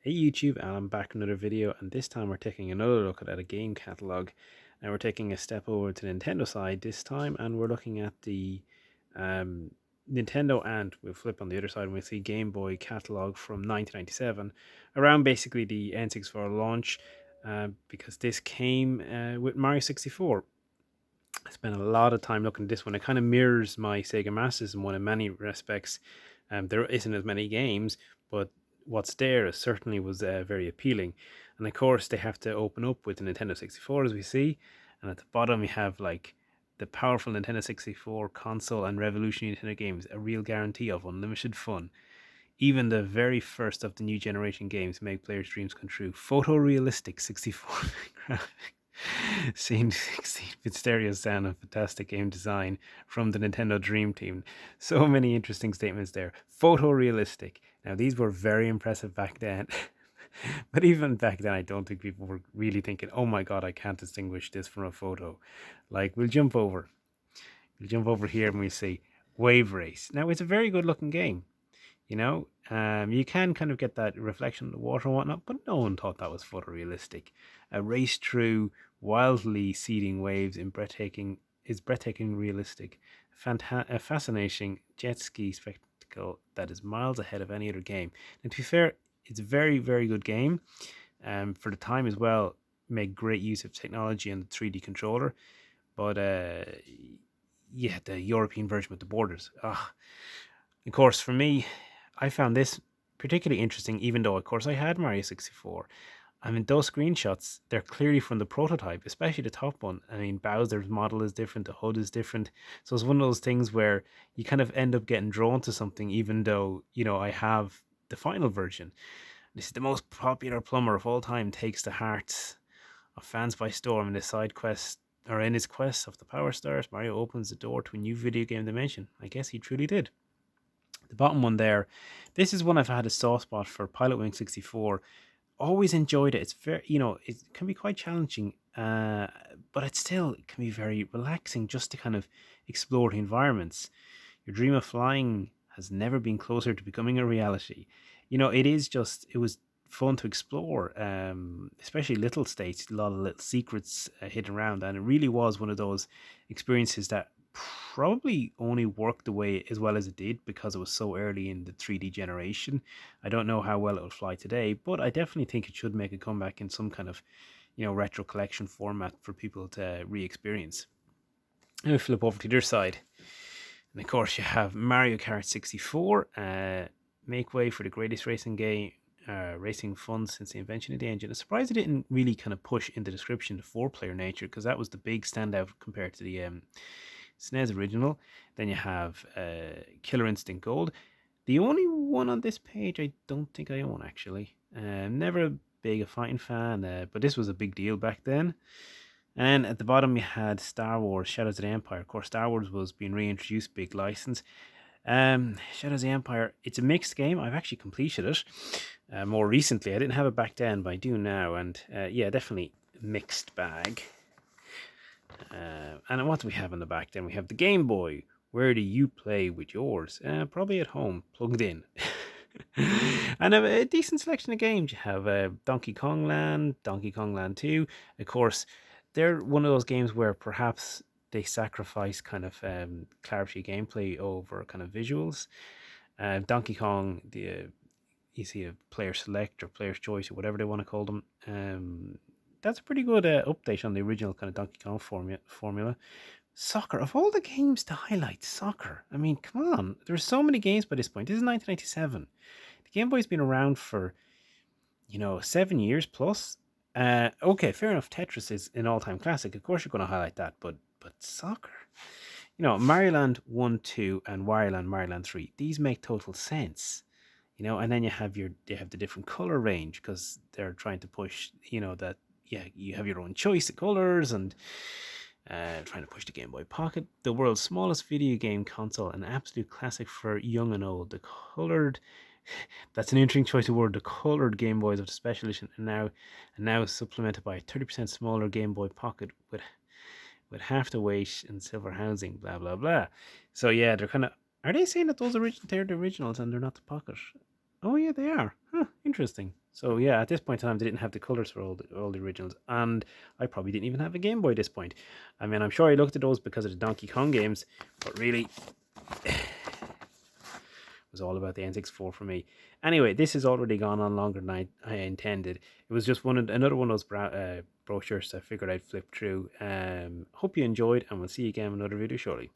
Hey YouTube, and I'm back with another video, and this time we're taking another look at a game catalog, and we're taking a step over to the Nintendo side this time, and we're looking at the um, Nintendo, and we'll flip on the other side and we'll see Game Boy catalog from 1997, around basically the N64 launch, because this came with Mario 64. I spent a lot of time looking at this one. It kind of mirrors my Sega Master System one in many respects. There isn't as many games, but what's there certainly was very appealing. And of course, they have to open up with the Nintendo 64, as we see. And at the bottom, we have like the powerful Nintendo 64 console and revolutionary Nintendo games, a real guarantee of unlimited fun. Even the very first of the new generation games make players' dreams come true. Photorealistic 64 graphics. Scene 16-bit stereo sound and fantastic game design from the Nintendo Dream Team. So many interesting statements there. Photorealistic. Now, these were very impressive back then. But even back then, I don't think people were really thinking, oh my god, I can't distinguish this from a photo. Like, we'll jump over. We'll jump over here and we see Wave Race. Now, it's a very good looking game. You can kind of get that reflection of the water and whatnot, but no one thought that was photorealistic. A race through wildly seeding waves is breathtaking realistic. A fascinating jet ski spectacle that is miles ahead of any other game. And to be fair, it's a very, very good game. For the time as well, make great use of technology and the 3D controller. But yeah, the European version with the borders. Of course, for me, I found this particularly interesting, even though, of course, I had Mario 64. I mean, those screenshots, they're clearly from the prototype, especially the top one. I mean, Bowser's model is different, the HUD is different. So it's one of those things where you kind of end up getting drawn to something, even though, I have the final version. This is the most popular plumber of all time, takes the hearts of fans by storm in his side quest, or in his quest of the Power Stars. Mario opens the door to a new video game dimension. I guess he truly did. The bottom one there, this is one I've had a soft spot for, Pilot Wing 64. Always enjoyed it. It's very, it can be quite challenging, but it can be very relaxing just to kind of explore the environments. Your dream of flying has never been closer to becoming a reality. It was fun to explore, especially little states, a lot of little secrets hidden around, and it really was one of those experiences that probably only worked the way as well as it did because it was so early in the 3D generation. I don't know how well it would fly today, but I definitely think it should make a comeback in some kind of, retro collection format for people to re-experience. Let me flip over to the other side. And of course, you have Mario Kart 64. Make way for the greatest racing fun since the invention of the engine. I'm surprised it didn't really kind of push in the description the four-player nature, because that was the big standout compared to the SNES original. Then you have Killer Instinct Gold. The only one on this page I don't think I own, actually. Never big a fighting fan, but this was a big deal back then. And at the bottom you had Star Wars Shadows of the Empire. Of course, Star Wars was being reintroduced, big license. Shadows of the Empire, it's a mixed game. I've actually completed it more recently. I didn't have it back then, but I do now. And yeah, definitely mixed bag. And what do we have in the back then? We have the Game Boy. Where do you play with yours? Probably at home, plugged in. And a decent selection of games. You have Donkey Kong Land, Donkey Kong Land 2. Of course, they're one of those games where perhaps they sacrifice kind of clarity gameplay over kind of visuals. Donkey Kong, you see a player select or player's choice or whatever they want to call them. That's a pretty good update on the original kind of Donkey Kong formula. Soccer, of all the games to highlight, soccer. I mean, come on. There's so many games by this point. This is 1997. The Game Boy's been around for, 7 years plus. Okay, fair enough. Tetris is an all-time classic. Of course you're going to highlight that, but soccer. Mario Land 1, 2, and Mario Land 3. These make total sense. And then you have the different color range, because they're trying to push, that you have your own choice of colors, and trying to push the Game Boy Pocket, the world's smallest video game console, an absolute classic for young and old. The colored, that's an interesting choice of word. The colored Game Boys of the Special Edition are now supplemented by a 30% smaller Game Boy Pocket with half the weight and silver housing. Blah blah blah. So yeah, they're kind of. Are they saying that they're the originals and they're not the Pocket? Oh yeah, they are. Huh, interesting. So yeah, at this point in time, they didn't have the colors for all the originals, and I probably didn't even have a Game Boy at this point. I mean, I'm sure I looked at those because of the Donkey Kong games, but really, it was all about the N64 for me. Anyway, this has already gone on longer than I intended. It was just another one of those brochures I figured I'd flip through. Hope you enjoyed, and we'll see you again in another video shortly.